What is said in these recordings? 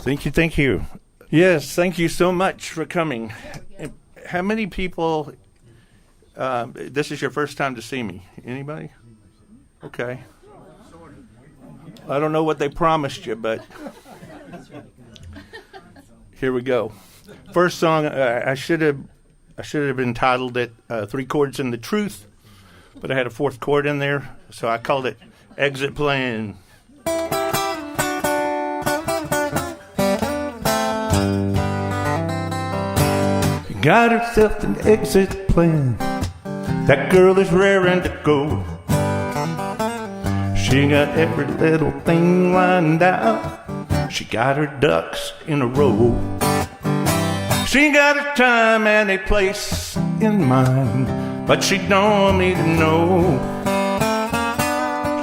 Thank you. Yes, thank you so much for coming. How many people, this is your first time to see me? Anybody? Okay. I don't know what they promised you, but here we go. First song, I should have entitled it Three Chords in the Truth, but I had a fourth chord in there, so I called it Exit Plan. Got herself an exit plan. That girl is raring to go. She got every little thing lined out. She got her ducks in a row. She got a time and a place in mind, but she don't want me to know.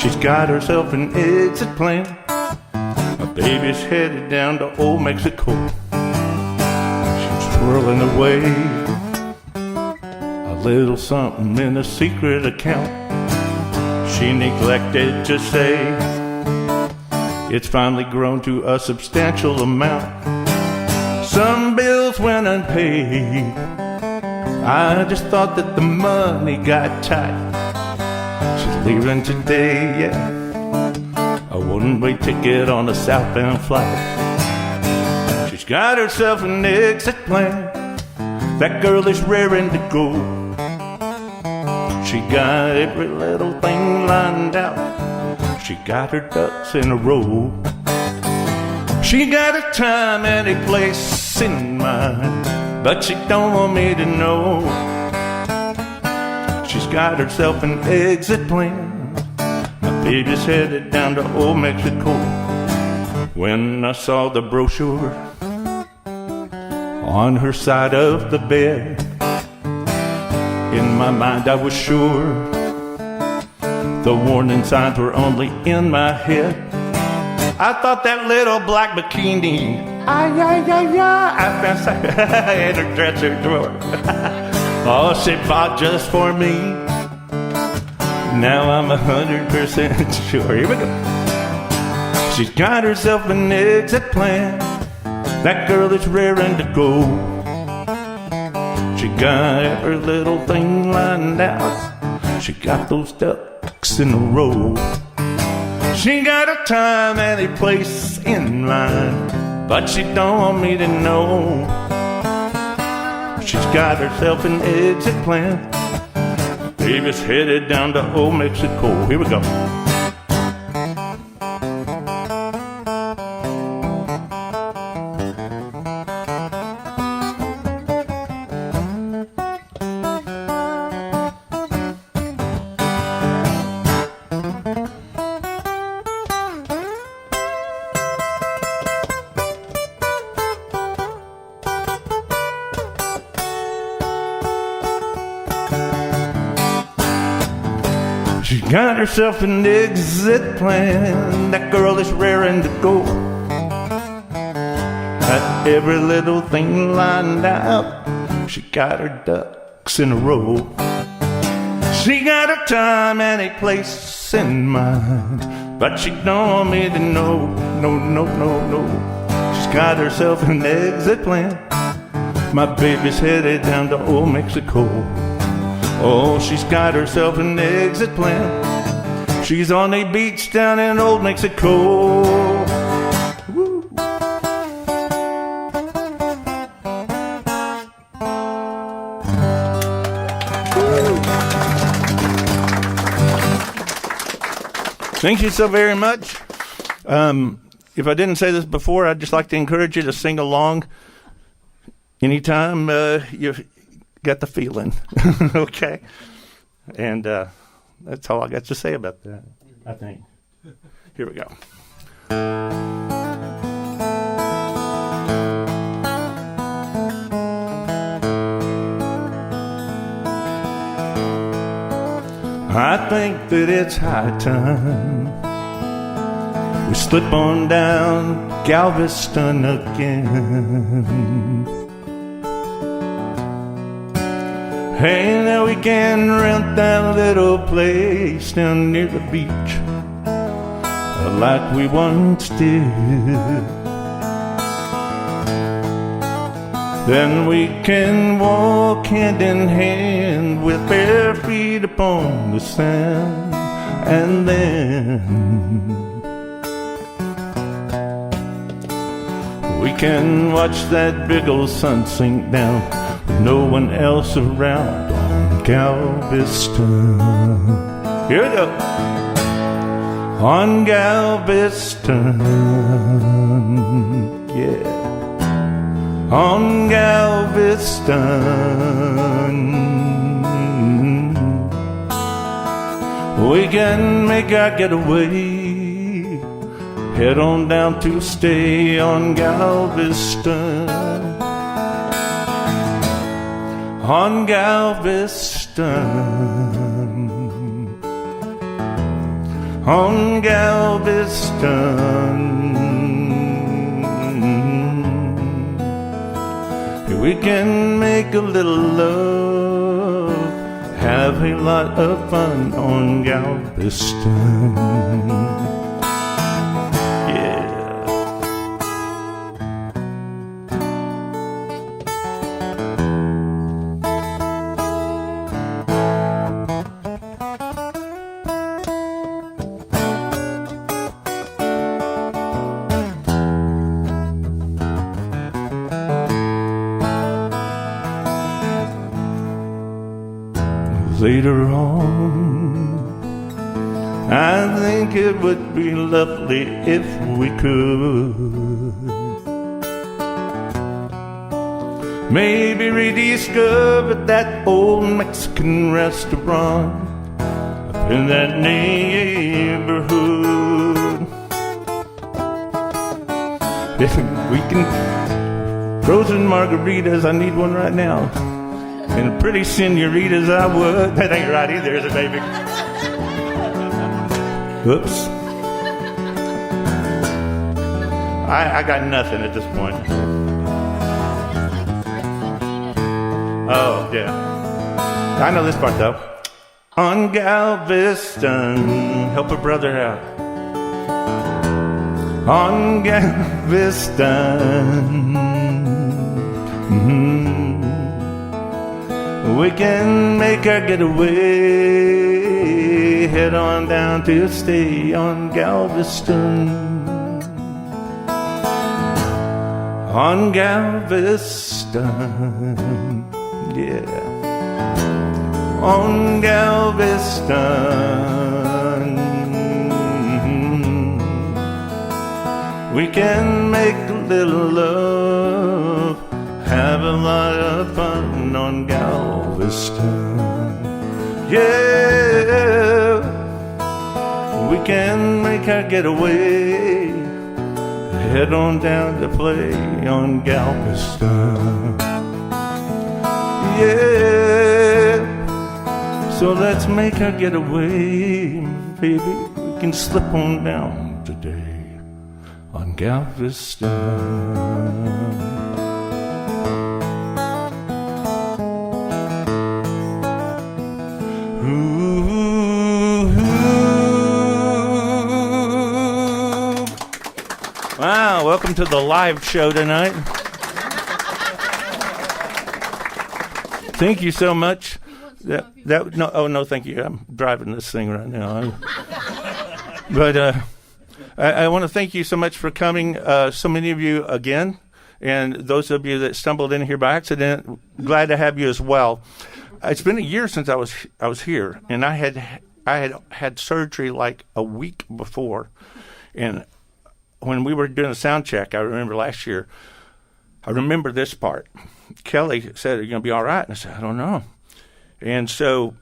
She's got herself an exit plan. My baby's headed down to old Mexico. Swirling away a little something in a secret account. She neglected to say it's finally grown to a substantial amount. Some bills went unpaid. I just thought that the money got tight. She's leaving today, yeah, a one-way ticket on a southbound flight. She's got herself an exit plan. That girl is raring to go. She got every little thing lined out. She got her ducks in a row. She got a time and a place in mind, but she don't want me to know. She's got herself an exit plan. My baby's headed down to old Mexico. When I saw the brochure on her side of the bed, in my mind I was sure the warning signs were only in my head. I thought that little black bikini I found in her dresser drawer. Oh, she bought just for me. Now I'm 100% sure. Here we go. She's got herself an exit plan. That girl is raring to go. She got every little thing lined out. She got those ducks in a row. She got a time and a place in mind, but she don't want me to know. She's got herself an exit plan. Baby's headed down to old Mexico. Here we go. She got herself an exit plan. That girl is raring to go. Got every little thing lined out. She got her ducks in a row. She got a time and a place in mind, but she don't want me to know. No. She's got herself an exit plan. My baby's headed down to old Mexico. Oh, she's got herself an exit plan. She's on a beach down in old Mexico. Woo. Thank you so very much. If I didn't say this before, I'd just like to encourage you to sing along anytime you got the feeling. Okay? And that's all I got to say about that, I think. Here we go. I think that it's high time we slip on down Galveston again. Hey, now we can rent that little place down near the beach like we once did. Then we can walk hand in hand with bare feet upon the sand. And then we can watch that big old sun sink down with no one else around on Galveston. Here we go. On Galveston, yeah. On Galveston, we can make our getaway, head on down to stay on Galveston. On Galveston, on Galveston, we can make a little love, have a lot of fun on Galveston. Yeah. Later on, I think it would be lovely if we could maybe rediscover that old Mexican restaurant up in that neighborhood. If we can, frozen margaritas, I need one right now. And pretty senoritas I would. That ain't right either, is it, baby? Oops. I got nothing at this point. Oh, yeah. I know this part, though. On Galveston, help a brother out. On Galveston, we can make our getaway, head on down to stay on Galveston. On Galveston, yeah. On Galveston, we can make a little love, have a lot of fun on Galveston. Yeah, we can make our getaway, head on down to play on Galveston. Yeah, so let's make our getaway, baby. We can slip on down today on Galveston. Wow, welcome to the live show tonight. Thank you so much. No, thank you. I'm driving this thing right now. But I want to thank you so much for coming, so many of you again, and those of you that stumbled in here by accident, glad to have you as well. It's been a year since I was here, and I had surgery like a week before, and when we were doing a sound check, I remember last year, I remember this part. Kelly said, "Are you going to be all right?" And I said, "I don't know." And so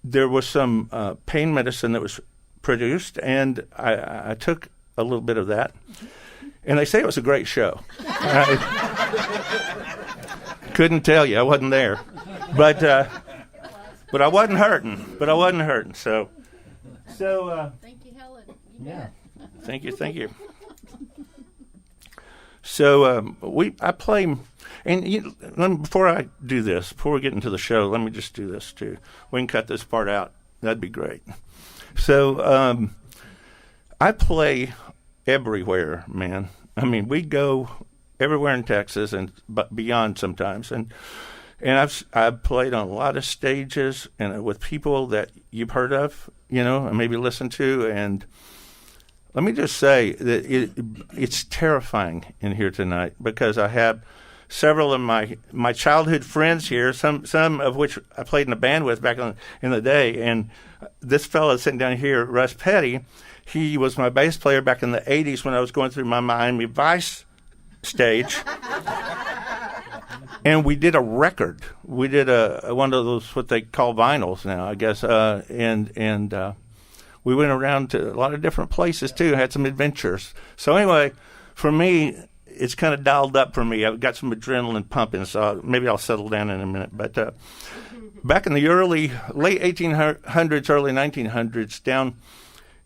there was some pain medicine that was produced, and I took a little bit of that. And they say it was a great show. I couldn't tell you. I wasn't there. But I wasn't hurting. So thank you, Helen. Yeah. Thank you. So I play, and before I do this, before we get into the show, let me just do this too. We can cut this part out. That'd be great. So I play everywhere, man. I mean, we go everywhere in Texas and but beyond sometimes. And I've played on a lot of stages and with people that you've heard of, and maybe listened to. And let me just say that it's terrifying in here tonight because I have several of my childhood friends here, some of which I played in a band with back in the day. And this fellow sitting down here, Russ Petty, he was my bass player back in the 80s when I was going through my Miami Vice stage. And we did a record. We did one of those, what they call vinyls now, I guess. And we went around to a lot of different places, too, had some adventures. So anyway, for me, it's kind of dialed up for me. I've got some adrenaline pumping, so maybe I'll settle down in a minute. But back in the late 1800s, early 1900s, down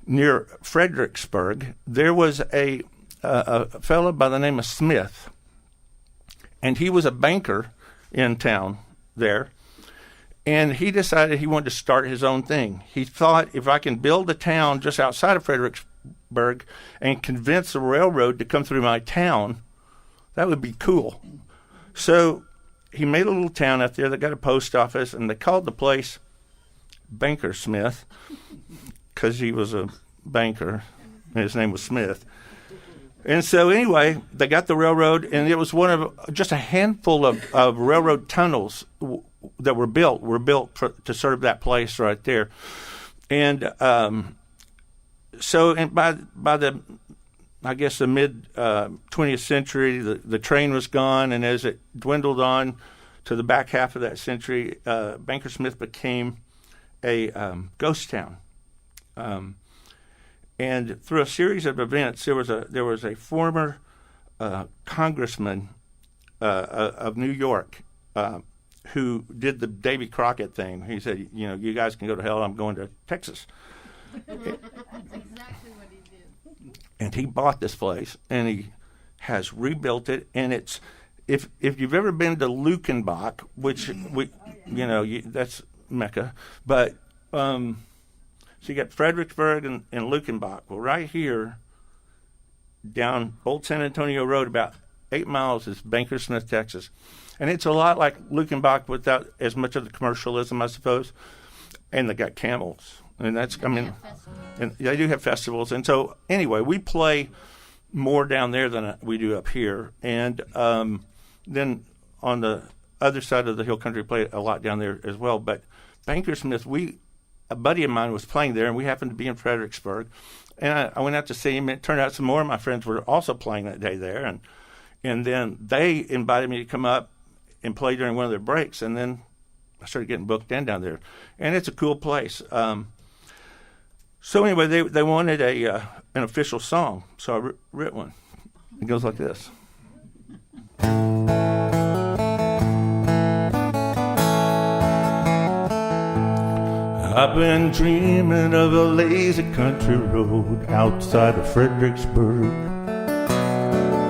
near Fredericksburg, there was a fellow by the name of Smith, and he was a banker in town there. And he decided he wanted to start his own thing. He thought, if I can build a town just outside of Fredericksburg and convince the railroad to come through my town, that would be cool. So he made a little town out there that got a post office, and they called the place Banker Smith because he was a banker, and his name was Smith. And so anyway, they got the railroad, and it was one of just a handful of railroad tunnels that were built to serve that place right there. And so by the I guess the mid 20th century, the train was gone, and as it dwindled on to the back half of that century, Banker Smith became a ghost town. And through a series of events, there was a former congressman of New York who did the Davy Crockett thing. He said, you guys can go to hell. I'm going to Texas. That's exactly what he did. And he bought this place, and he has rebuilt it. And it's if you've ever been to Luckenbach, which that's Mecca, but so you got Fredericksburg and Luckenbach. Well, right here, down Old San Antonio Road, about 8 miles is Banker Smith, Texas. And it's a lot like Luckenbach without as much of the commercialism, I suppose. And they got camels. And and they do have festivals. And so, anyway, we play more down there than we do up here. And then on the other side of the hill country, play a lot down there as well. But Banker Smith, a buddy of mine was playing there, and we happened to be in Fredericksburg. And I went out to see him. It turned out some more of my friends were also playing that day there. And then they invited me to come up and play during one of their breaks. And then I started getting booked in down there. And it's a cool place. So anyway, they wanted an official song, so I wrote one. It goes like this. I've been dreaming of a lazy country road outside of Fredericksburg,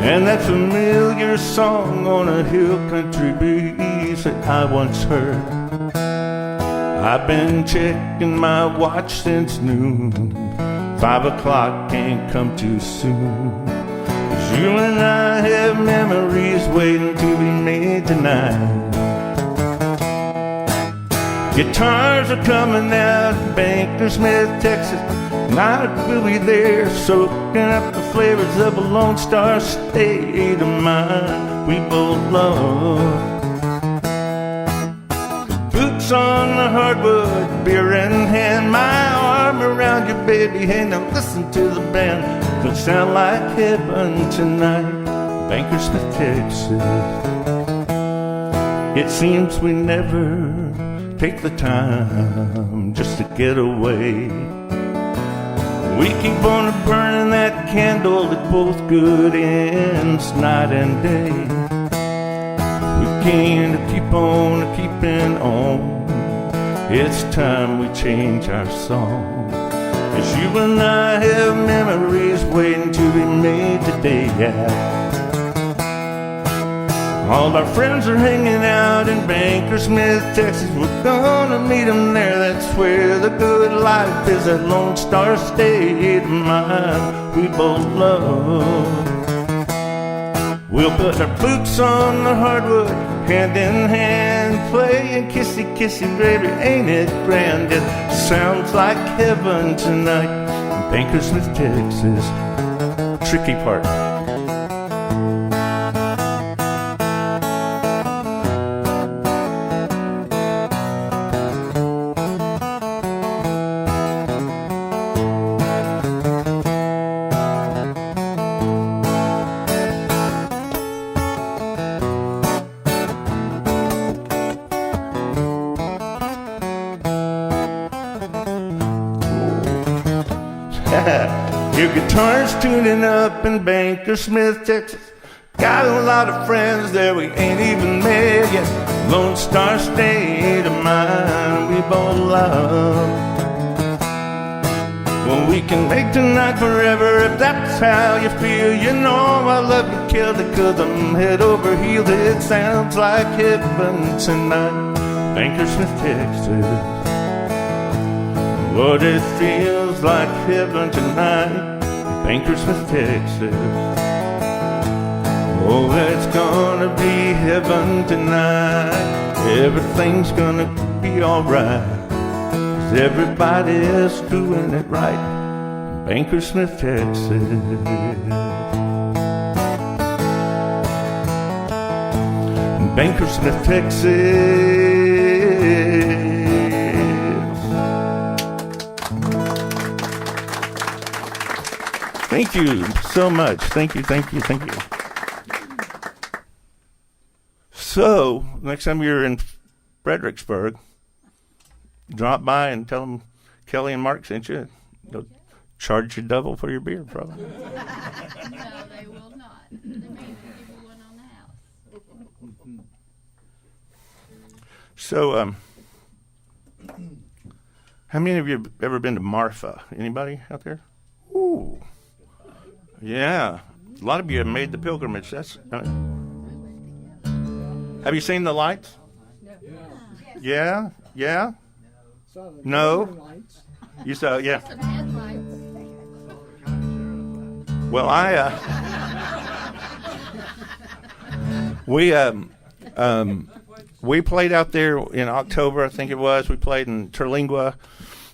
and that familiar song on a hill country breeze that I once heard. I've been checking my watch since noon. 5 o'clock can't come too soon. 'Cause you and I have memories waiting to be made tonight. Guitars are coming out of Banker Smith, Texas. Night will be there, soaking up the flavors of a Lone Star state of mind we both love. Boots on the hardwood, beer in hand, my arm around you, baby. Hey, now listen to the band. It'll sound like heaven tonight, Banker Smith, Texas. It seems we never take the time just to get away. We keep on burning that candle that both good ends night and day. We can't keep on keeping on. It's time we change our song. 'Cause you and I have memories waiting to be made today, yeah. All our friends are hanging out in Banker Smith, Texas. We're gonna meet them there. That's where the good life is, that Lone Star state of mind we both love. We'll put our boots on the hardwood, hand in hand, playing kissy kissy baby, ain't it grand? It sounds like heaven tonight in Bankersmith, Texas. Tricky part. Your guitar's tuning up in Bankersmith, Texas. Got a lot of friends there we ain't even met yet. Lone Star State of mind we both love. Well, we can make tonight forever if that's how you feel. You know I love you, killed it, 'cause I'm head over heels. It sounds like heaven tonight, Bankersmith, Texas. Lord, it feels like heaven tonight, Bankersmith, Texas. Oh, it's gonna be heaven tonight. Everything's gonna be alright, 'cause everybody is doing it right, Bankersmith, Texas. Bankersmith, Texas. Thank you so much. Thank you, thank you, thank you. So, next time you're in Fredericksburg, drop by and tell them Kelly and Mark sent you. They'll charge you double for your beer, probably. No, they will not. They may even give you one on the house. So, how many of you have ever been to Marfa? Anybody out there? Ooh. Yeah, a lot of you have made the pilgrimage. That's. Have you seen the lights? Yeah, yeah. No. You saw, yeah. Some headlights. Well, we played out there in October, I think it was. We played in Terlingua.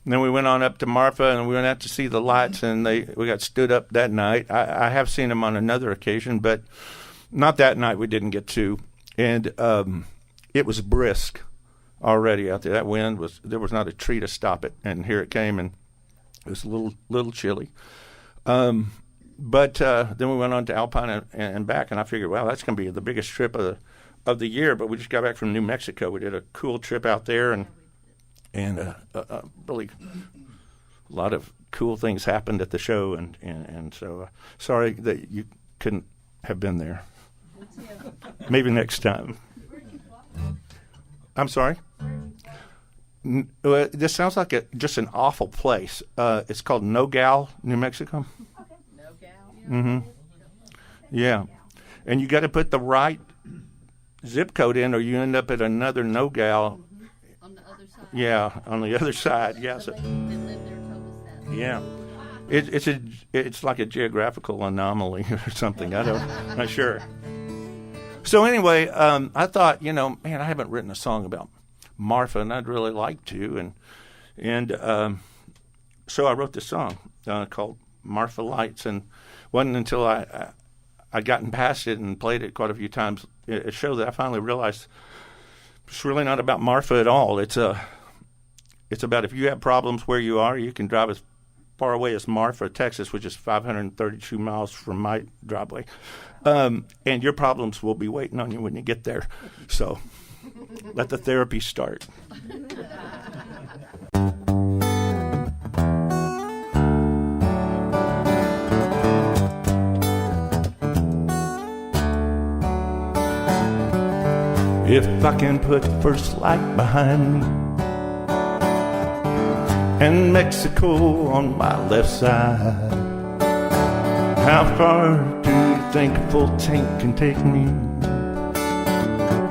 And then we went on up to Marfa, and we went out to see the lights, and we got stood up that night. I have seen them on another occasion, but not that night. We didn't get to. And it was brisk already out there. That wind there was not a tree to stop it, and here it came, and it was a little chilly. But then we went on to Alpine and back, and I figured, wow, that's going to be the biggest trip of the year. But we just got back from New Mexico. We did a cool trip out there, and really a lot of cool things happened at the show, and so sorry that you couldn't have been there. Maybe next time. I'm sorry? This sounds like just an awful place. It's called Nogales, New Mexico. Nogales? Mm-hmm. Yeah. And you got to put the right zip code in, or you end up at another Nogales. On the other side? Yeah, on the other side. Yeah. So, They lived there, told us that. yeah. It's like a geographical anomaly or something. I'm not sure. So anyway, I thought, man, I haven't written a song about Marfa, and I'd really like to, and so I wrote this song called Marfa Lights, and wasn't until I'd gotten past it and played it quite a few times at a show that I finally realized it's really not about Marfa at all. It's about if you have problems where you are, you can drive as far away as Marfa, Texas, which is 532 miles from my driveway. And your problems will be waiting on you when you get there. So let the therapy start. If I can put First Light behind me and Mexico on my left side, how far do you think a full tank can take me?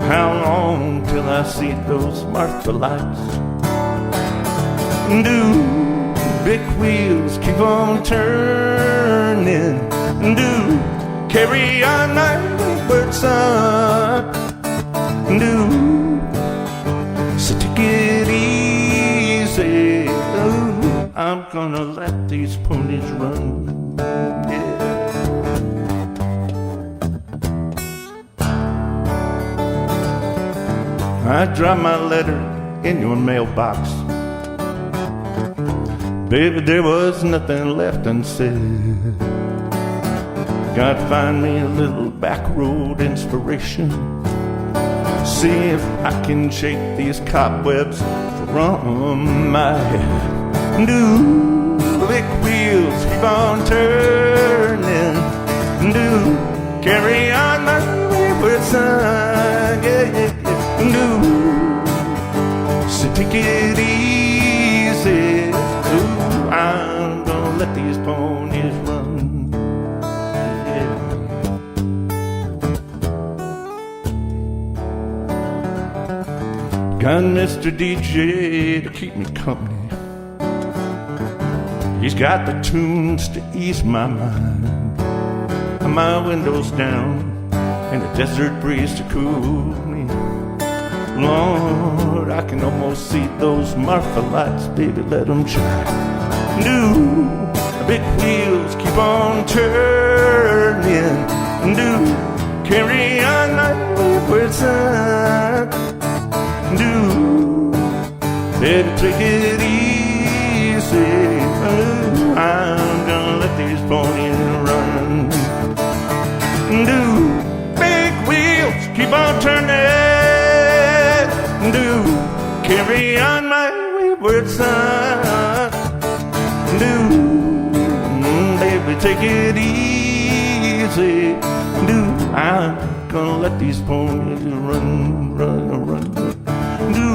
How long till I see those Marfa lights? Do big wheels keep on turning? Do carry on my wayward son. Do, so take it easy. Ooh, I'm gonna let these ponies run. Yeah. I dropped my letter in your mailbox. Baby, there was nothing left unsaid. Gotta find me a little back road inspiration. See if I can shake these cobwebs from my head. Do big wheels keep on turning. Do carry on my wayward son. Yeah, yeah, yeah. Do so take it easy. Ooh, I'm gonna let these ponies run. Yeah. Got Mr. DJ to keep me company. He's got the tunes to ease my mind. My windows down and a desert breeze to cool me. Lord, I can almost see those Martha lights, baby, let them shine. Do the big wheels keep on turning. Do carry on my wayward son. Do baby, take it easy. Ooh, I'm gonna let these ponies run. Do big wheels keep on turning. Do carry on my wayward son. Do baby, take it easy. Do I'm gonna let these ponies run, run, run. Do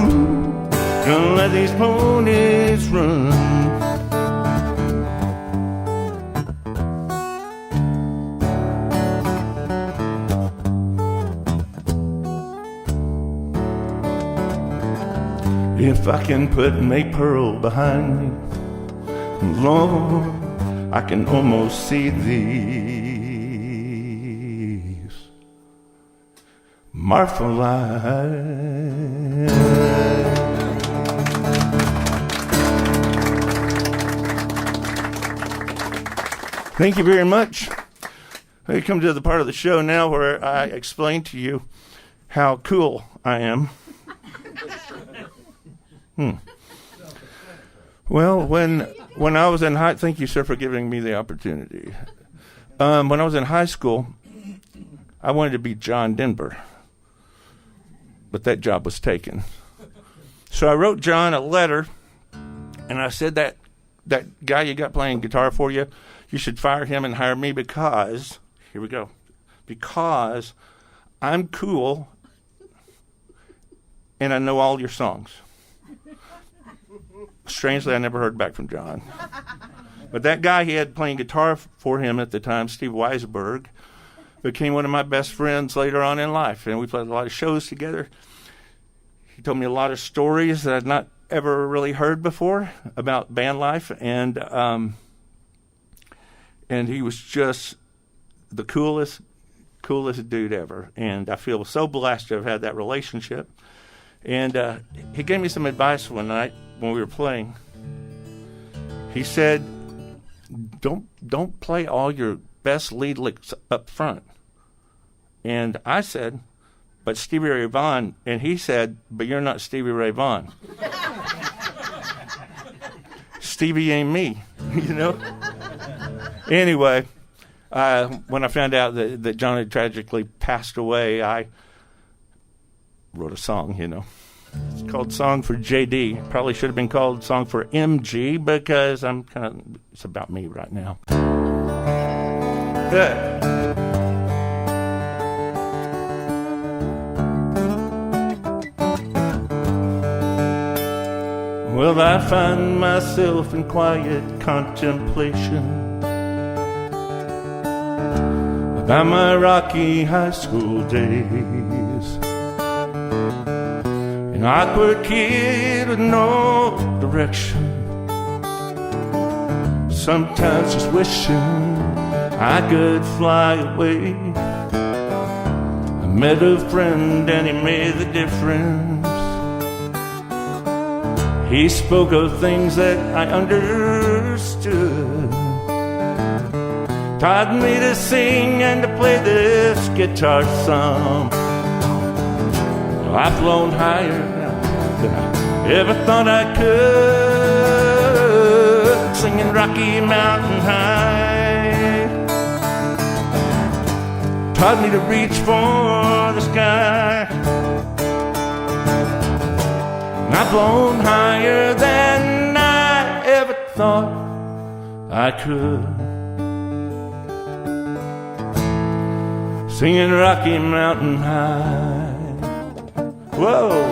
gonna let these ponies run. If I can put May Pearl behind me, Lord, I can almost see these Martha lights. Thank you very much. We come to the part of the show now where I explain to you how cool I am. Well, when I was in high, thank you, sir, for giving me the opportunity. When I was in high school, I wanted to be John Denver, but that job was taken. So I wrote John a letter, and I said that guy you got playing guitar for you, you should fire him and hire me because, here we go, because I'm cool and I know all your songs. Strangely, I never heard back from John. But that guy he had playing guitar for him at the time, Steve Weisberg, became one of my best friends later on in life. And we played a lot of shows together. He told me a lot of stories that I'd not ever really heard before about band life. And he was just the coolest dude ever. And I feel so blessed to have had that relationship. And he gave me some advice one night when we were playing. He said, don't play all your best lead licks up front. And I said, but Stevie Ray Vaughan. And he said, but you're not Stevie Ray Vaughan. Stevie ain't me, you know? Anyway, when I found out that John had tragically passed away, I wrote a song, you know. It's called Song for JD. Probably should have been called Song for MG because it's about me right now. Good. Well, I find myself in quiet contemplation about my rocky high school days. An awkward kid with no direction, sometimes just wishing I could fly away. I met a friend and he made the difference. He spoke of things that I understood, taught me to sing and to play this guitar some. I've flown higher than I ever thought I could, singing Rocky Mountain High. Taught me to reach for the sky. And I've flown higher than I ever thought I could, singing Rocky Mountain High. Whoa!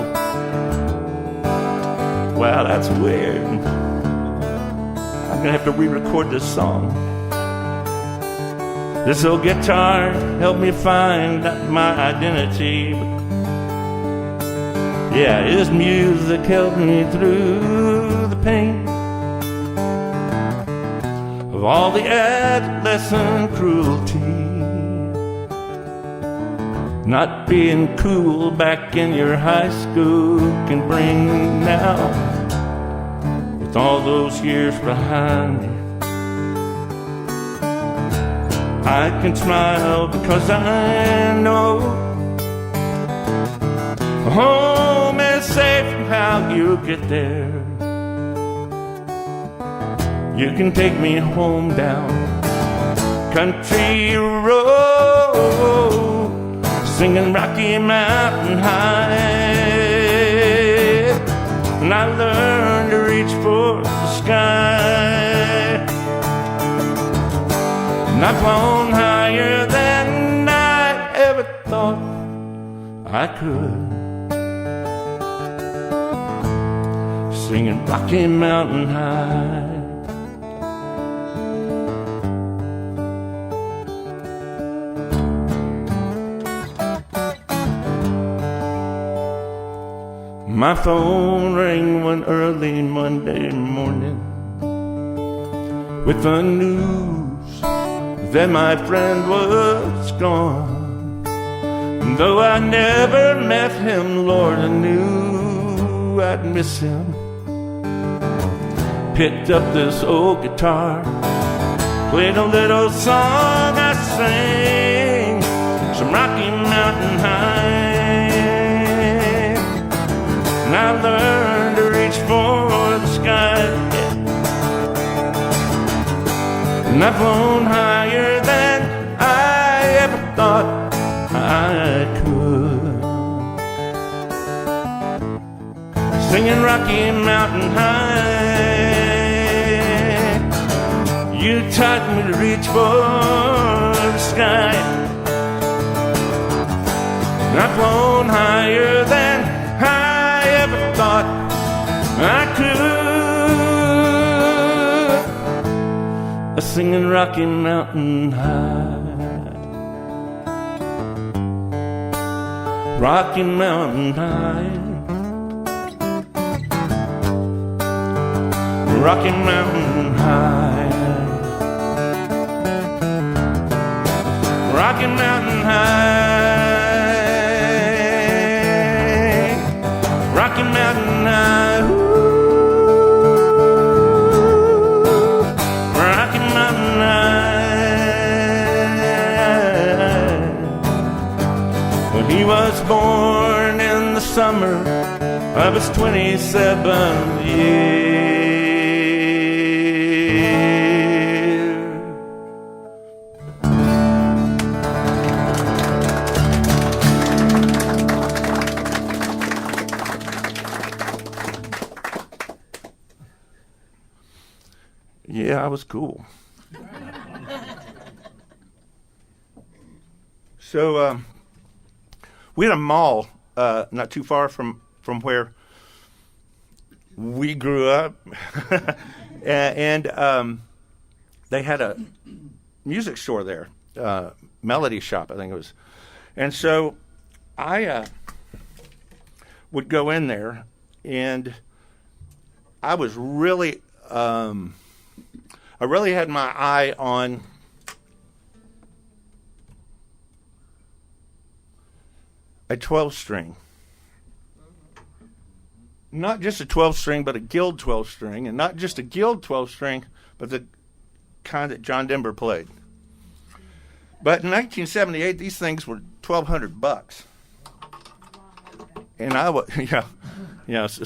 Wow, that's weird. I'm gonna have to re-record this song. This old guitar helped me find my identity. Yeah, his music helped me through the pain of all the adolescent cruelty. Not being cool back in your high school can bring now, with all those years behind me. I can smile because I know home is safe and how you get there. You can take me home down country road, singing Rocky Mountain High. And I learned to reach for the sky. And I've flown higher than I ever thought I could, singing Rocky Mountain High. My phone rang one early Monday morning with the news that my friend was gone. And though I never met him, Lord, I knew I'd miss him. Picked up this old guitar, played a little song I sang, some Rocky Mountain High. And I learned to reach for the sky, and I've flown higher than I ever thought I could, singing Rocky Mountain High. You taught me to reach for the sky, and I've flown higher than I ever thought I could, singing Rocky Mountain High, Rocky Mountain High, Rocky Mountain High, Rocky Mountain High, Rocky Mountain High, ooh, Rocky Mountain High. Well, he was born in the summer of his 27th year. Yeah, I was cool. So we had a mall not too far from where we grew up, and they had a music store there, Melody Shop, I think it was. And so I would go in there, and I was really I really had my eye on a 12-string. Not just a 12-string, but a Guild 12-string, and not just a Guild 12-string, but the kind that John Denver played. But in 1978, these things were $1,200. And I was,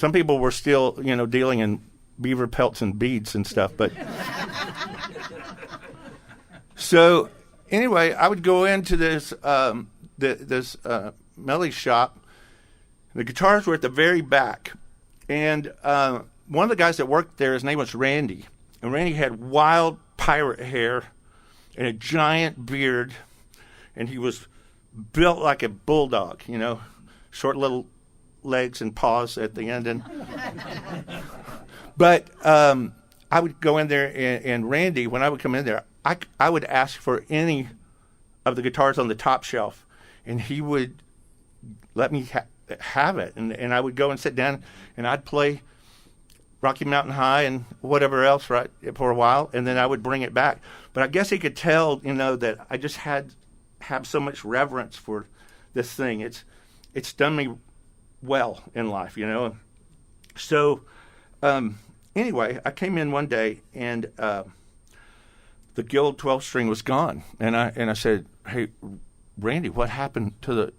some people were still, dealing in beaver pelts and beads and stuff. But so anyway, I would go into this melody shop. The guitars were at the very back, and one of the guys that worked there, his name was Randy, and Randy had wild pirate hair and a giant beard, and he was built like a bulldog, short little legs and paws at the end. But I would go in there, and Randy, when I would come in there, I would ask for any of the guitars on the top shelf, and he would let me have it. And I would go and sit down, and I'd play Rocky Mountain High and whatever else, right, for a while, and then I would bring it back. But I guess he could tell, that I just have so much reverence for this thing. It's done me well in life, So anyway, I came in one day, and the Guild 12-string was gone, and I said, "Hey, Randy, what happened to the?"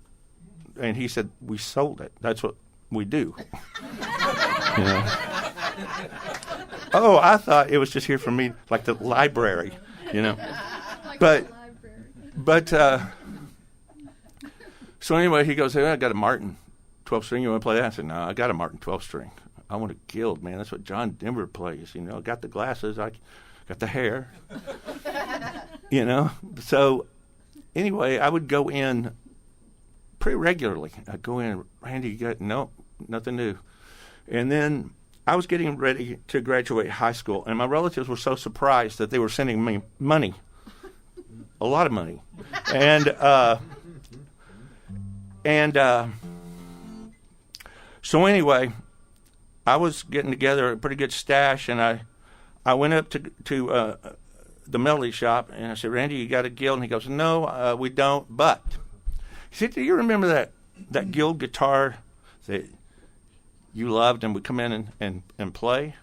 And he said, "We sold it. That's what we do." Oh, I thought it was just here for me, like the library, Like But the library. But so anyway, he goes, "Hey, I got a Martin 12-string. You want to play that?" I said, "No, I got a Martin 12-string. I want a Guild, man. That's what John Denver plays. I got the glasses. I got the hair. So anyway, I would go in pretty regularly. I'd go in, "Randy, you got nothing new." And then I was getting ready to graduate high school, and my relatives were so surprised that they were sending me money, a lot of money, and so anyway, I was getting together a pretty good stash, and I went up to the melody shop, and I said, "Randy, you got a Guild?" And he goes, "No, we don't, but," he said, "Do you remember that Guild guitar that you loved and would come in and play?"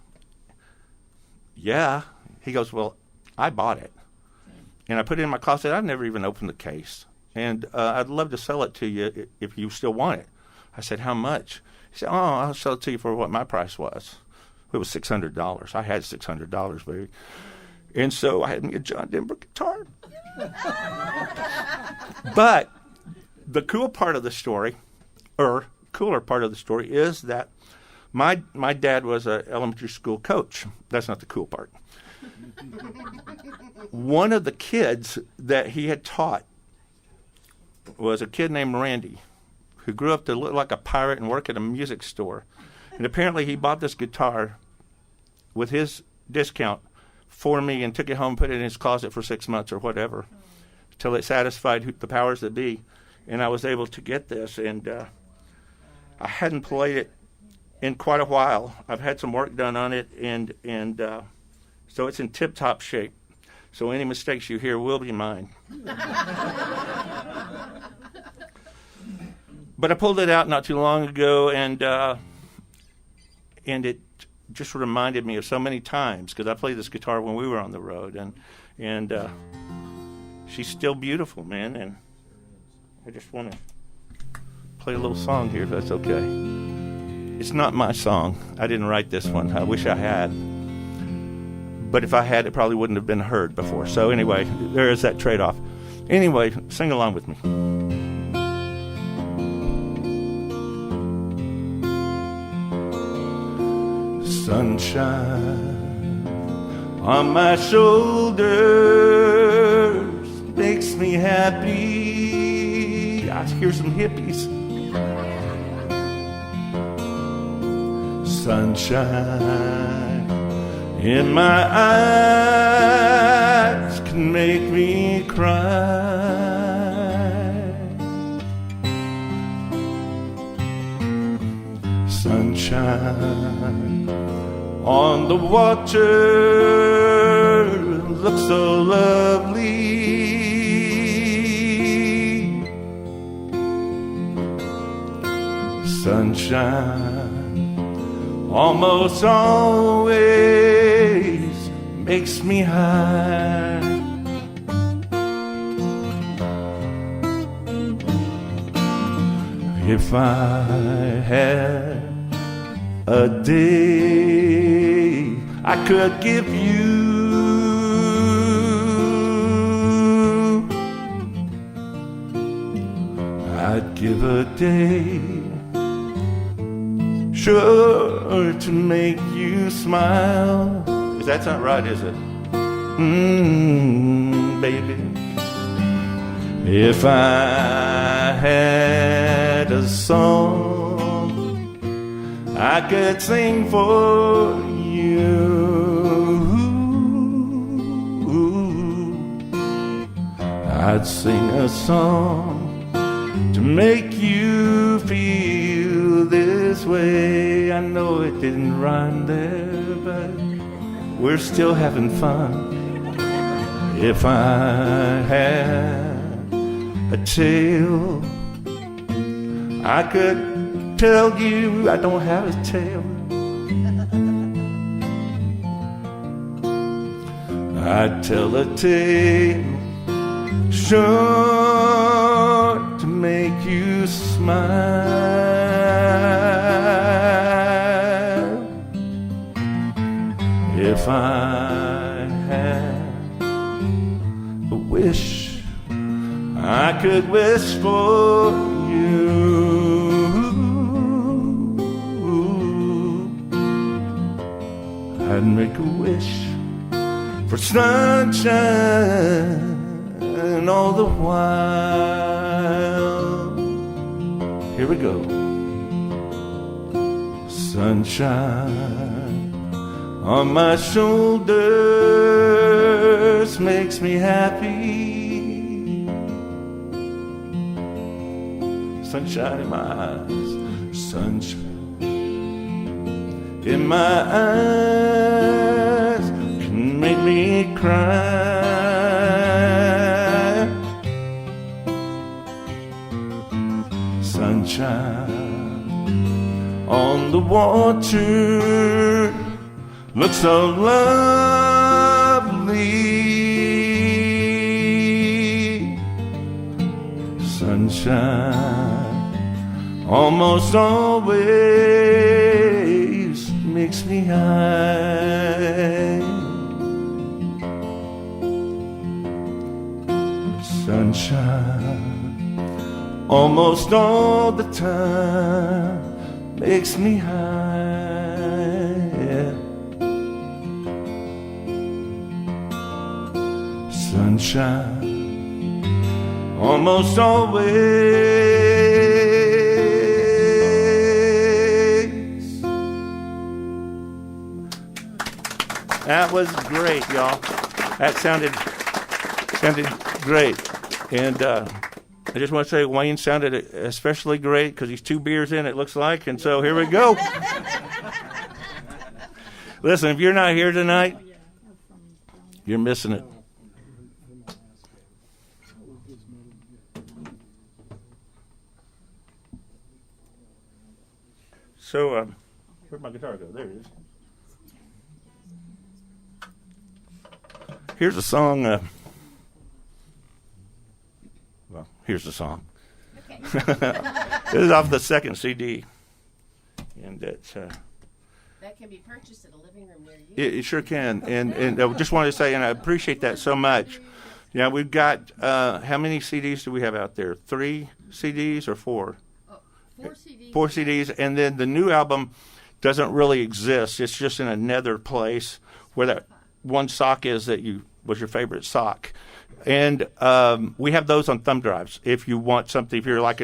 "Yeah." He goes, "Well, I bought it, and I put it in my closet. I've never even opened the case, and I'd love to sell it to you if you still want it." I said, "How much?" He said, "Oh, I'll sell it to you for what my price was." It was $600. I had $600, baby. And so I had me a John Denver guitar. But the cooler part of the story is that my dad was an elementary school coach. That's not the cool part. One of the kids that he had taught was a kid named Randy, who grew up to look like a pirate and work at a music store. And apparently he bought this guitar with his discount for me and took it home, put it in his closet for 6 months or whatever, till it satisfied the powers that be. And I was able to get this, and I hadn't played it in quite a while. I've had some work done on it, and so it's in tip-top shape. So any mistakes you hear will be mine. But I pulled it out not too long ago, and it just reminded me of so many times, because I played this guitar when we were on the road, and she's still beautiful, man. And I just want to play a little song here, if that's okay. It's not my song. I didn't write this one. I wish I had. But if I had, it probably wouldn't have been heard before. So anyway, there is that trade-off. Anyway, sing along with me. Sunshine on my shoulders makes me happy. I hear some hippies. Sunshine in my eyes can make me cry. Sunshine on the water looks so lovely. Sunshine almost always makes me high. If I had a day I could give you, I'd give a day sure to make you smile. That's not right, is it? Baby. If I had a song I could sing for you, I'd sing a song to make you feel this way. I know it didn't rhyme there, but we're still having fun. If I had a tale I could tell you, I don't have a tale. I'd tell a tale sure to make you smile. If I had a wish I could wish for you, I'd make a wish for sunshine all the while. Here we go. Sunshine on my shoulders makes me happy. Sunshine in my eyes, sunshine in my eyes can make me cry. Sunshine on the water looks so lovely. Sunshine almost always makes me high. Sunshine almost all the time makes me high. Yeah. Sunshine almost always. That was great, y'all. That sounded great. And I just want to say Wayne sounded especially great because he's 2 beers in, it looks like. And so here we go. Listen, if you're not here tonight, you're missing it. So, where'd my guitar go? There it is. Here's a song. Well, here's the song. Okay. This is off the second CD. And it's... that can be purchased at a living room near you. It sure can. And I just wanted to say, and I appreciate that so much. Yeah, we've got, how many CDs do we have out there? 3 CDs or 4? 4 CDs. 4 CDs, and then the new album doesn't really exist. It's just in another place where that one sock is that was your favorite sock. And we have those on thumb drives if you want something, if you're like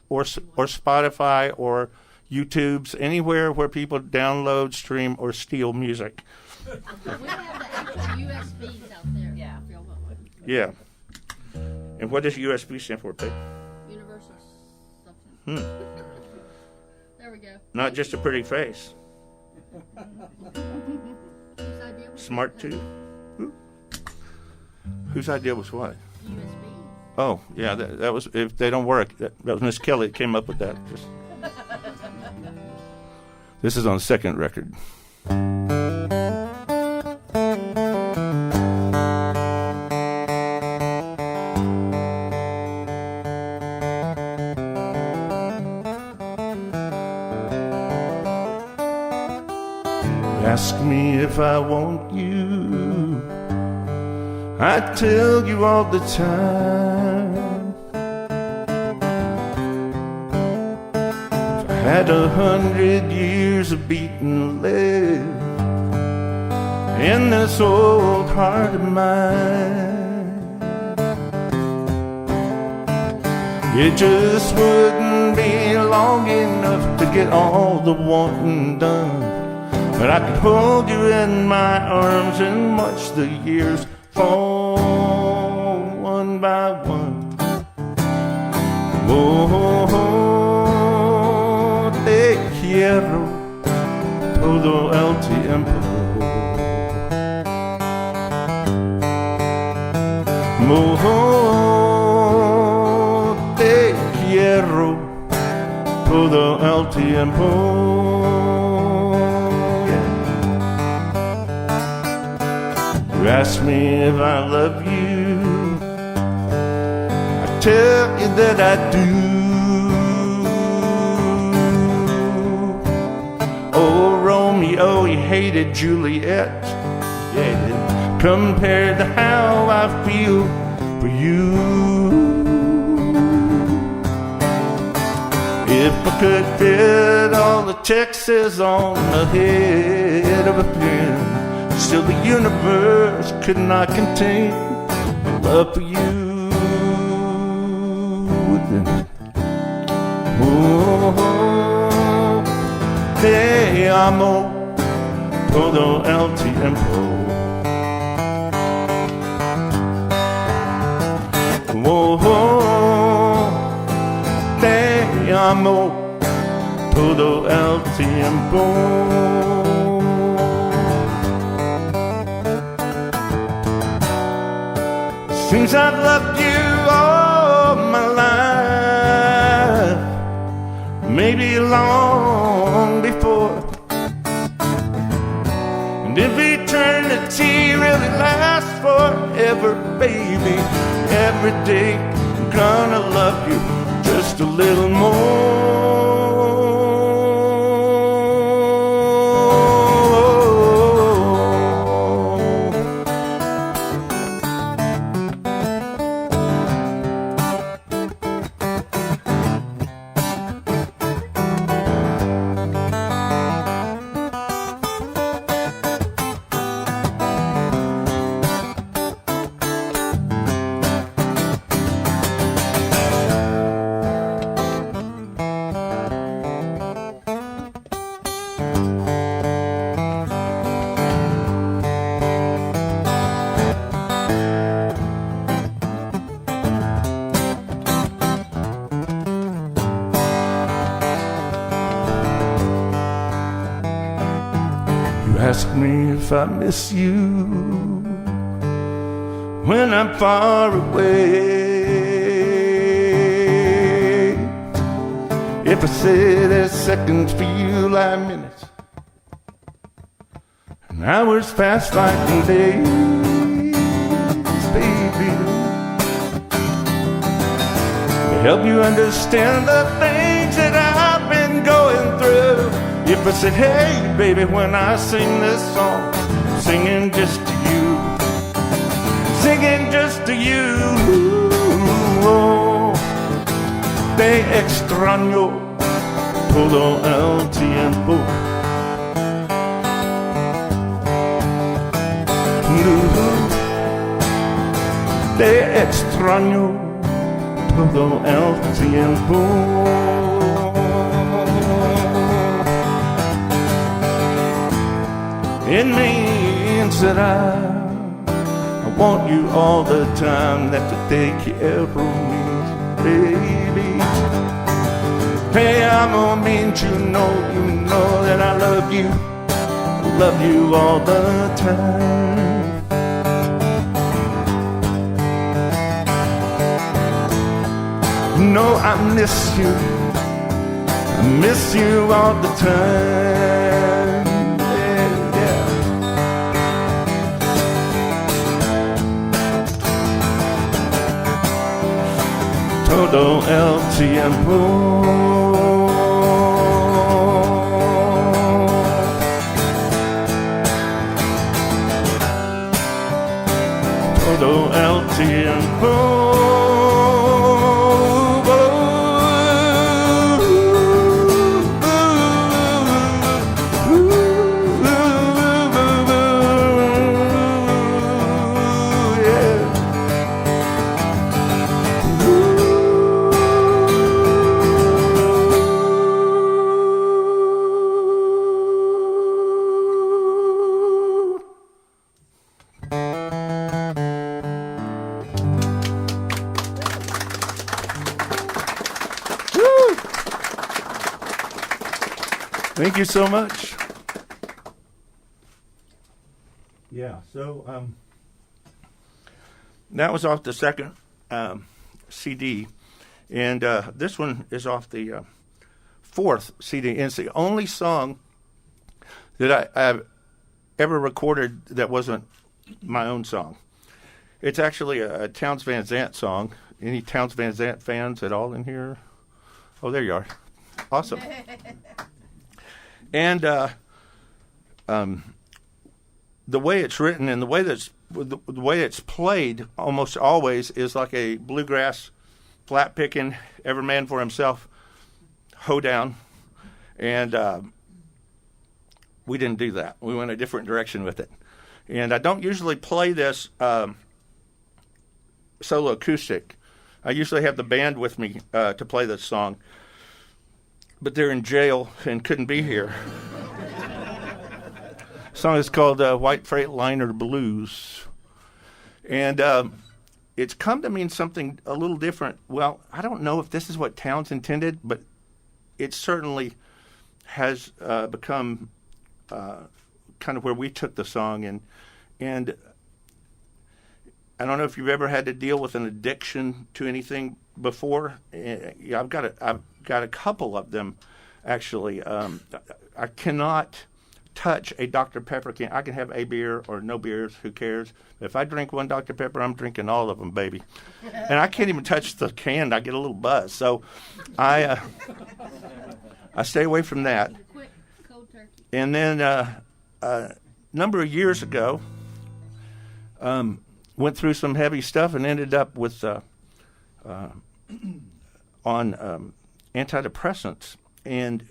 or Spotify or YouTube's, anywhere where people download, stream, or steal music. We have the actual USBs out there. Yeah. If y'all want one. Yeah. And what does USB stand for, Pete? Universal something. There we go. Not just a pretty face. Whose idea was Smart that? too. Whose idea was what? USB. Oh, yeah, that was, if they don't work, that was Miss Kelly that came up with that. Just This is on second record. Ask me if I want you, I tell you all the time. If I had 100 years of beating lead in this old heart of mine, it just wouldn't be long enough to get all the wanting done. But I could hold you in my arms and watch the years fall one by one. Oh, te quiero todo el tiempo. Oh, te quiero todo el tiempo. You ask me if I love you, I tell you that I do. Oh, Romeo, he hated Juliet, yeah, compared to how I feel for you. If I could fit all the Texas on the head of a pin, still the universe could not contain my love for you. Oh, te amo todo el tiempo. Oh, te amo todo el tiempo. Seems I've loved you all my life, maybe long before. And if eternity really lasts forever, baby, every day I'm gonna love you just a little more. Ask me if I miss you when I'm far away. If I say that seconds feel like minutes and hours pass like days, baby, to help you understand the things that I've been going through. If I said, hey, baby, when I sing this song, I'm singing just to you, singing just to you. Oh, te extraño todo el tiempo. Te extraño todo el tiempo. It means that I want you all the time. That to take care of me, baby. Te amo means you know that I love you all the time. No, I miss you miss you all the time. Yeah, yeah. Todo el tiempo. Todo el tiempo. Thank you so much. Yeah, so that was off the second CD, and this one is off the fourth CD. And it's the only song that I've ever recorded that wasn't my own song. It's actually a Townes Van Zandt song. Any Townes Van Zandt fans at all in here? Oh, there you are. Awesome. And the way it's written and the way it's played almost always is like a bluegrass, flat picking, every man for himself, hoedown. And we didn't do that. We went a different direction with it. And I don't usually play this solo acoustic. I usually have the band with me to play this song. But they're in jail and couldn't be here. The song is called White Freightliner Blues. And it's come to mean something a little different. Well, I don't know if this is what Townes intended, but it certainly has become kind of where we took the song. And I don't know if you've ever had to deal with an addiction to anything before. Yeah, I've got a couple of them, actually. I cannot touch a Dr. Pepper can. I can have a beer or no beers, who cares? If I drink one Dr. Pepper, I'm drinking all of them, baby. And I can't even touch the can. I get a little buzz. So I stay away from that. Quick, cold turkey. And then a number of years ago, went through some heavy stuff and ended up with on antidepressants. And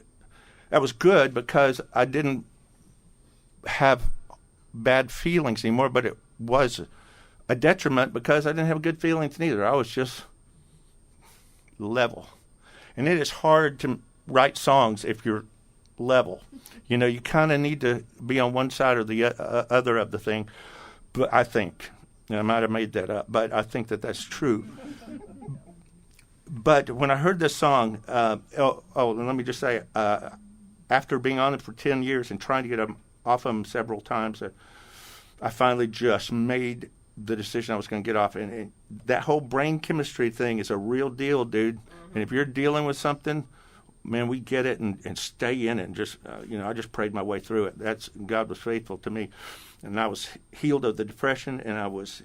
that was good because I didn't have bad feelings anymore, but it was a detriment because I didn't have good feelings neither. I was just level. And it is hard to write songs if you're level. You know, you kind of need to be on one side or the other of the thing. But I think, and I might have made that up, but I think that that's true. But when I heard this song, let me just say, after being on it for 10 years and trying to get off them several times, I finally just made the decision I was going to get off. And that whole brain chemistry thing is a real deal, dude. Mm-hmm. And if you're dealing with something, man, we get it and stay in it. And just, I just prayed my way through it. God was faithful to me. And I was healed of the depression, and I was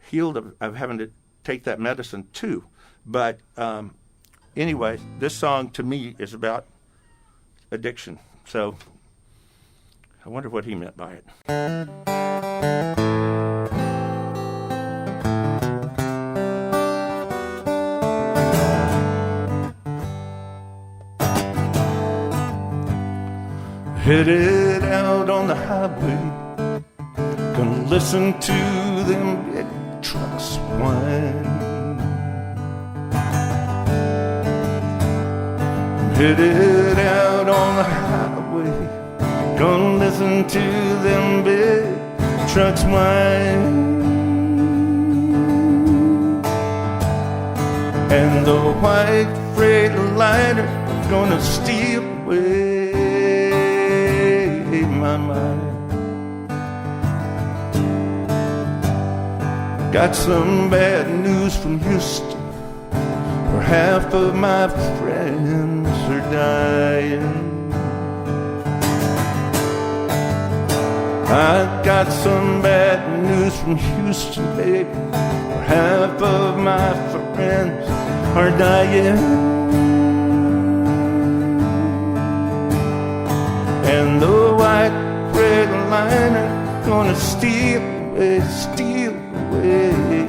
healed of having to take that medicine too. But anyway, this song to me is about addiction. So I wonder what he meant by it. Headed out on the highway, gonna listen to them big trucks whine. Headed out on the highway, gonna listen to them big trucks whine. And the white Freightliner gonna steal away my mind. Got some bad news from Houston. We're half of my friends are dying. I got some bad news from Houston, baby. Half of my friends are dying. And the white redliner gonna steal away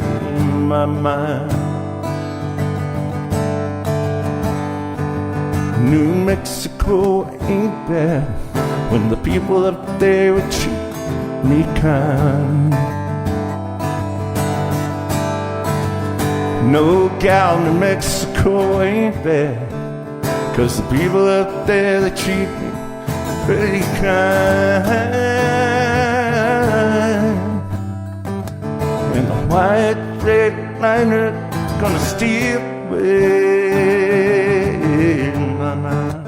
my mind. New Mexico ain't bad when the people up there would treat me kind. No gal, New Mexico ain't bad, 'cause the people up there, they treat me pretty kind. And the white redliner gonna steal away my mind.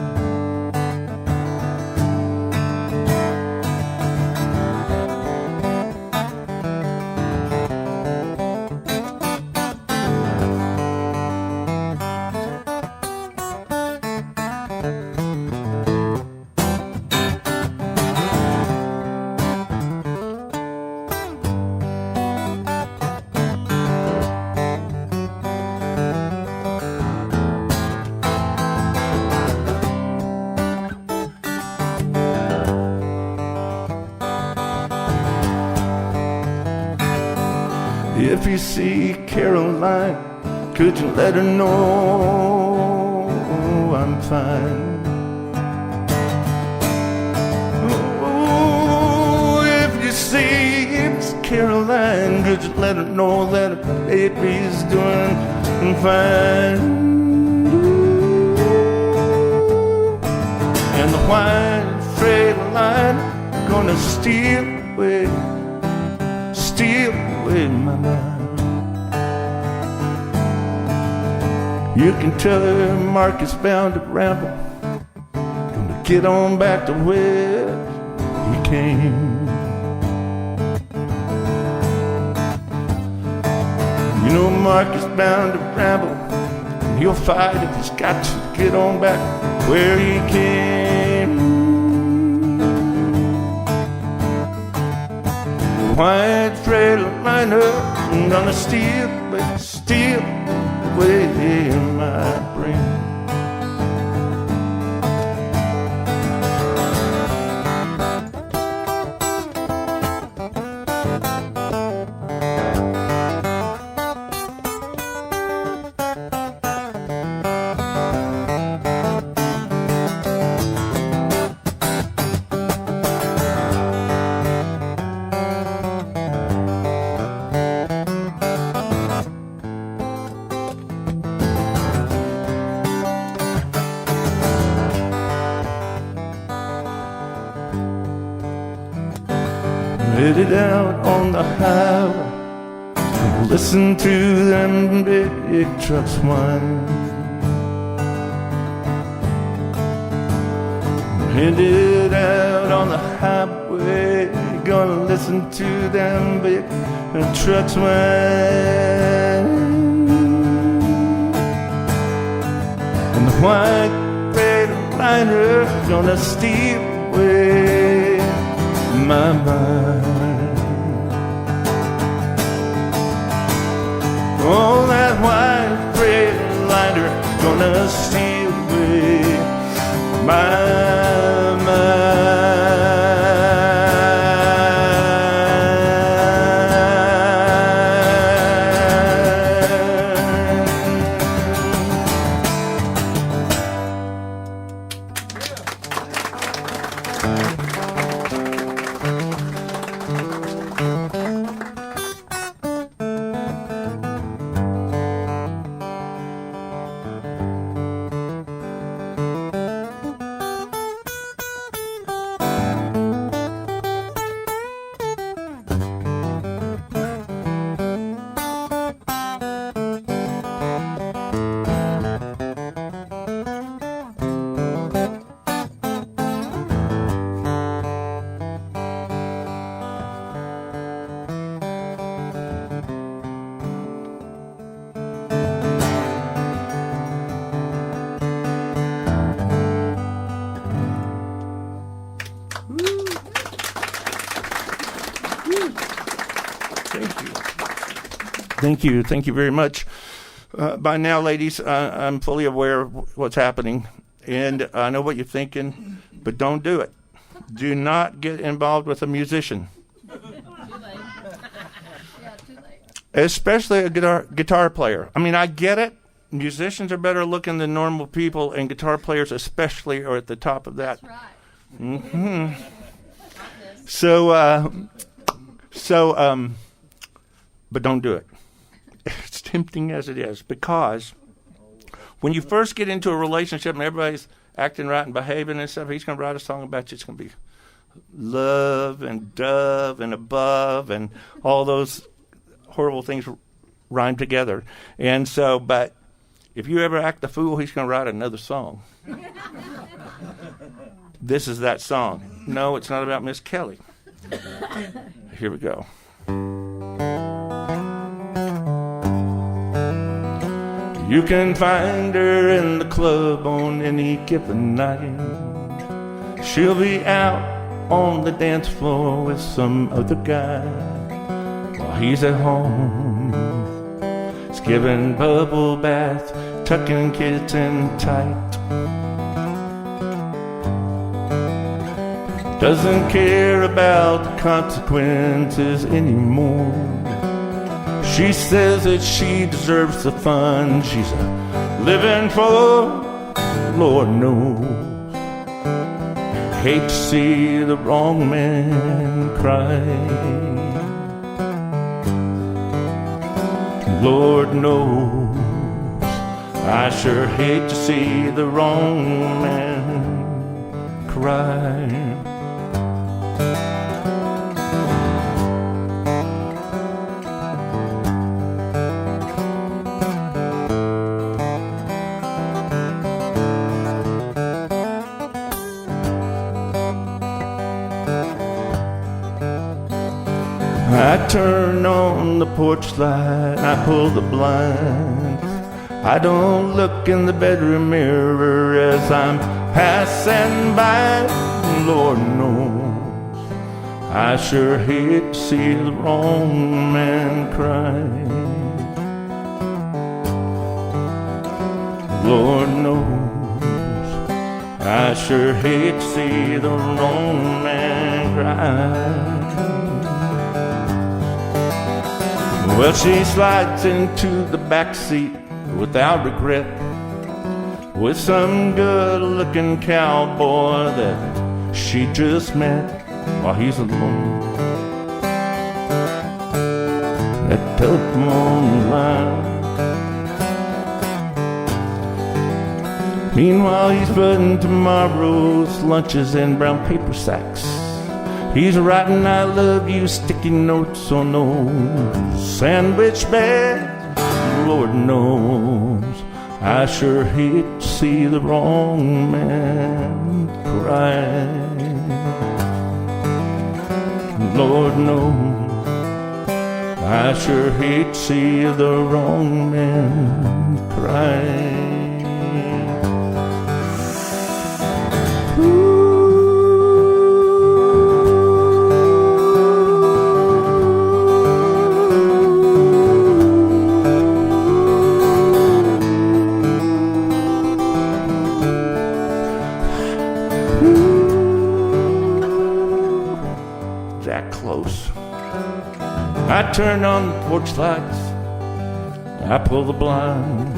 If you see Caroline, could you let her know I'm fine? Oh, if you see it's Caroline, could you let her know that her baby's doing fine? And the white freight line gonna steal away my mind. You can tell her Mark is bound to ramble, gonna get on back to where he came. You know Mark is bound to ramble, and he'll fight if he's got to get on back where he came. White freightliner gonna steal away my brain. Headed out on the highway, listen to them big trucks whine. Headed out on the highway, gonna listen to them big trucks whine. And the white freightliner gonna steal away my mind. Oh, that white freightliner gonna steal away my mind. Thank you very much. By now, ladies, I'm fully aware of what's happening, and I know what you're thinking, but don't do it. Do not get involved with a musician, Too late. Yeah, too late. especially a guitar player. I mean, I get it. Musicians are better looking than normal people, and guitar players especially are at the top of that. That's right. Hmm. But don't do it. As tempting as it is, because when you first get into a relationship and everybody's acting right and behaving and stuff, he's going to write a song about you. It's going to be love and dove and above and all those horrible things rhyme together. And so, but if you ever act the fool, he's going to write another song. This is that song. No, it's not about Miss Kelly. Here we go. You can find her in the club on any given night. She'll be out on the dance floor with some other guy while he's at home. He's giving bubble bath, tucking kids in tight. Doesn't care about the consequences anymore. She says that she deserves the fun she's living for, Lord knows. Hate to see the wrong man cry. Lord knows, I sure hate to see the wrong man cry. I turn on the porch light, I pull the blinds. I don't look in the bedroom mirror as I'm passing by. Lord knows, I sure hate to see the wrong man cry. Lord knows, I sure hate to see the wrong man cry. Well, she slides into the back seat without regret, with some good-looking cowboy that she just met while he's alone. That telephone line. Meanwhile, he's putting tomorrow's lunches in brown paper sacks. He's writing I love you sticky notes on those sandwich bags. Lord knows, I sure hate to see the wrong man cry. Lord knows, I sure hate to see the wrong man cry. I turn on the porch lights, I pull the blind.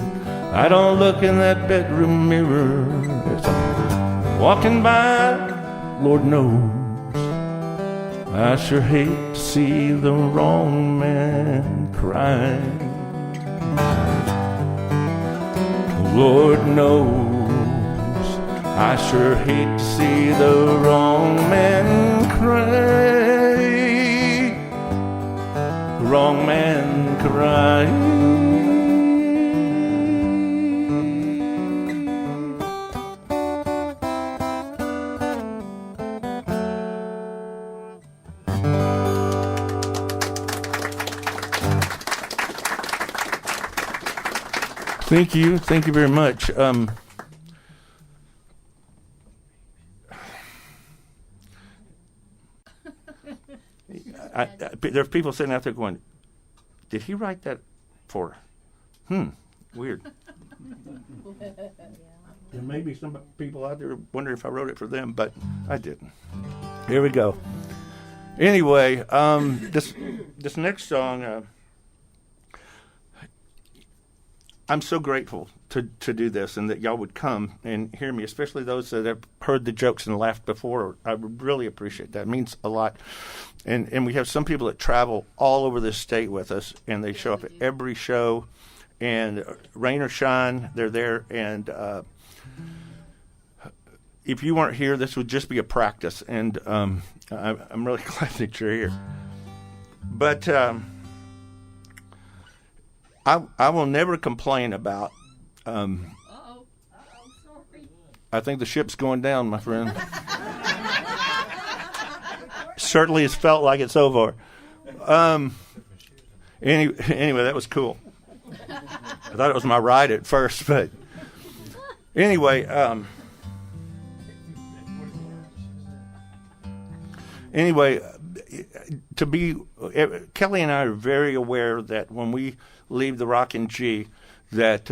I don't look in that bedroom mirror as I'm walking by. Lord knows, I sure hate to see the wrong man cry. Lord knows, I sure hate to see the wrong man cry. Wrong man cry. Thank you very much. There are people sitting out there going, did he write that for. Weird. There may be some people out there wondering if I wrote it for them, but I didn't. Here we go. Anyway, this next song, I'm so grateful to do this and that y'all would come and hear me, especially those that have heard the jokes and laughed before. I would really appreciate that. It means a lot. And we have some people that travel all over this state with us, and they show up at every show. And rain or shine, they're there. And if you weren't here, this would just be a practice. And I'm really glad that you're here. But I will never complain about. Sorry. I think the ship's going down, my friend. Certainly, it's felt like it so far. Anyway, that was cool. I thought it was my ride at first, but anyway. Kelly and I are very aware that when we leave the Rock and G, that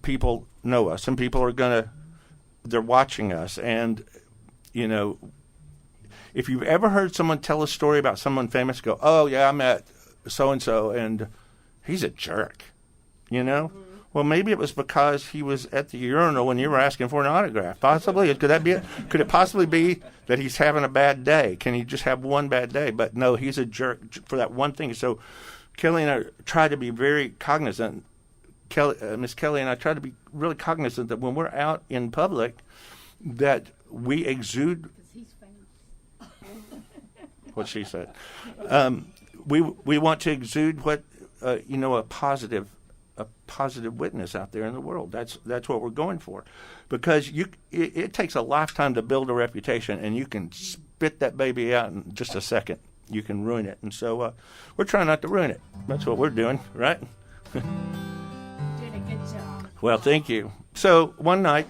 people know us and people are they're watching us. And, you know, if you've ever heard someone tell a story about someone famous, go, oh, yeah, I met so-and-so, and he's a jerk, you know? Mm-hmm. Well, maybe it was because he was at the urinal when you were asking for an autograph. Possibly. Could that be it? Could it possibly be that he's having a bad day? Can he just have one bad day? But no, he's a jerk for that one thing. So Kelly and I try to be very cognizant. Miss Kelly and I try to be really cognizant that when we're out in public, that we exude. Because he's famous. What she said. We want to exude what a positive witness out there in the world. That's what we're going for, because it takes a lifetime to build a reputation, and you can spit that baby out in just a second. You can ruin it, and so we're trying not to ruin it. That's what we're doing, right? Did a good job. Well, thank you. So one night,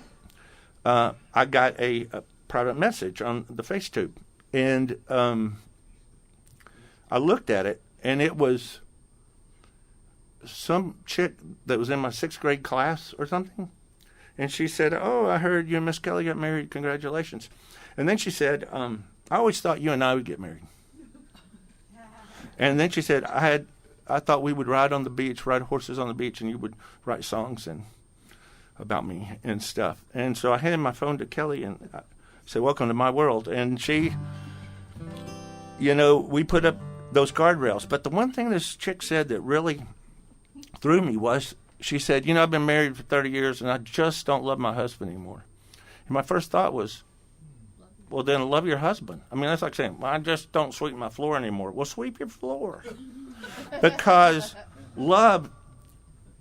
I got a private message on the FaceTube, and I looked at it, and it was some chick that was in my 6th grade class or something. And she said, oh, I heard you and Miss Kelly got married. Congratulations. And then she said, I always thought you and I would get married. And then she said, I thought we would ride horses on the beach, and you would write songs about me and stuff. And so I handed my phone to Kelly and I said, welcome to my world. And she, we put up those guardrails. But the one thing this chick said that really threw me was, she said, I've been married for 30 years and I just don't love my husband anymore. And my first thought was, well, then love your husband. I mean, that's like saying, well, I just don't sweep my floor anymore. Well, sweep your floor. Because love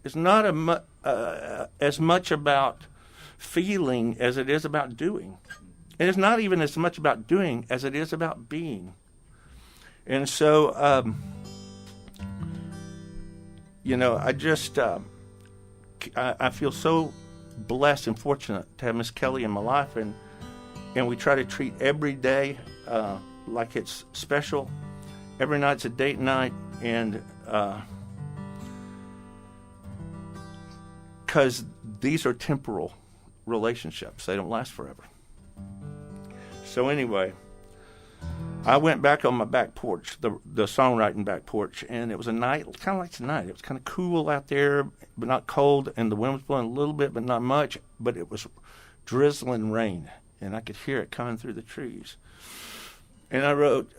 is not as much about feeling as it is about doing. And it's not even as much about doing as it is about being. And so, I just, I feel so blessed and fortunate to have Miss Kelly in my life, and we try to treat every day like it's special. Every night's a date night, and because these are temporal relationships. They don't last forever. So anyway, I went back on my back porch, the songwriting back porch, and it was a night, kind of like tonight. It was kind of cool out there, but not cold, and the wind was blowing a little bit, but not much, but it was drizzling rain, and I could hear it coming through the trees. And I wrote,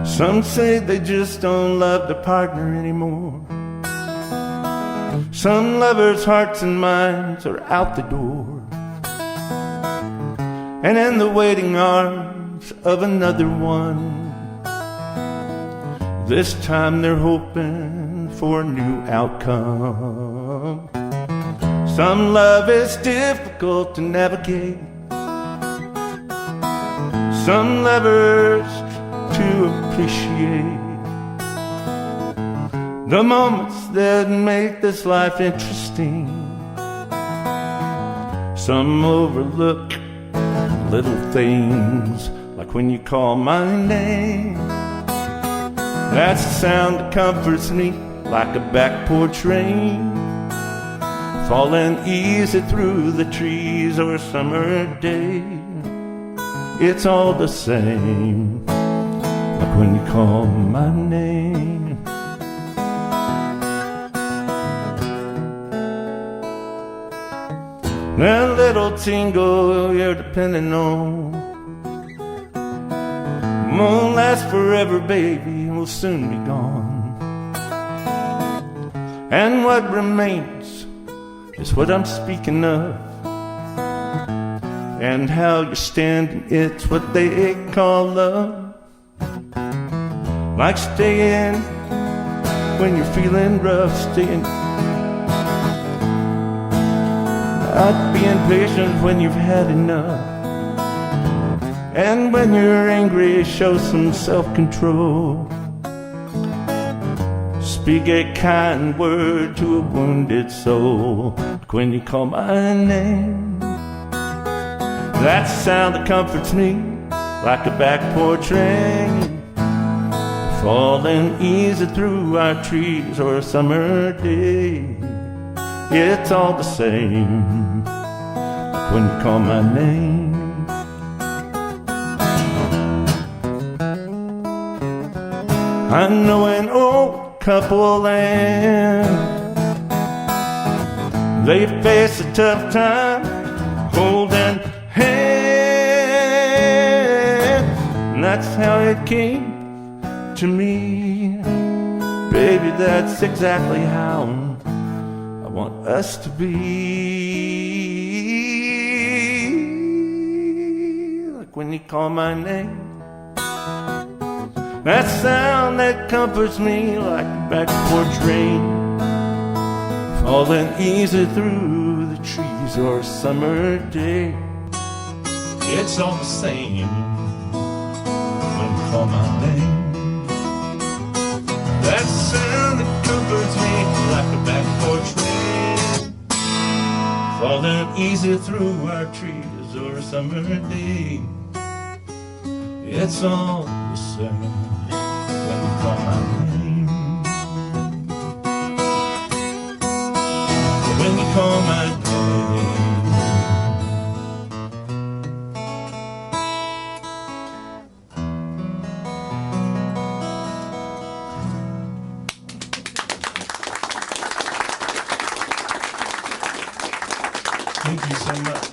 some say they just don't love their partner anymore. Some lovers' hearts and minds are out the door, and in the waiting arms of another one. This time they're hoping for a new outcome. Some love is difficult to navigate. Some lovers to appreciate the moments that make this life interesting. Some overlook little things, like when you call my name. That's the sound that comforts me, like a back porch rain, falling easy through the trees or a summer day. It's all the same, like when you call my name. That little tingle you're depending on won't last forever, baby, will soon be gone. And what remains is what I'm speaking of, and how you're standing, it's what they call love. Like staying when you're feeling rough, staying, not being patient when you've had enough. And when you're angry, show some self-control. Speak a kind word to a wounded soul, like when you call my name. That's the sound that comforts me, like a back porch rain, falling easy through our trees or a summer day. It's all the same, like when you call my name. I know an old couple and they face a tough time holding hands, and that's how it came to me. Baby, that's exactly how I want us to be. Like when you call my name. That sound that comforts me, like a back porch rain, falling easy through the trees or a summer day. It's all the same when you call my name. That sound that comforts me, like a back porch rain, falling easy through our trees or a summer day. It's all the same when you call my name. When you call my name. Thank you so much.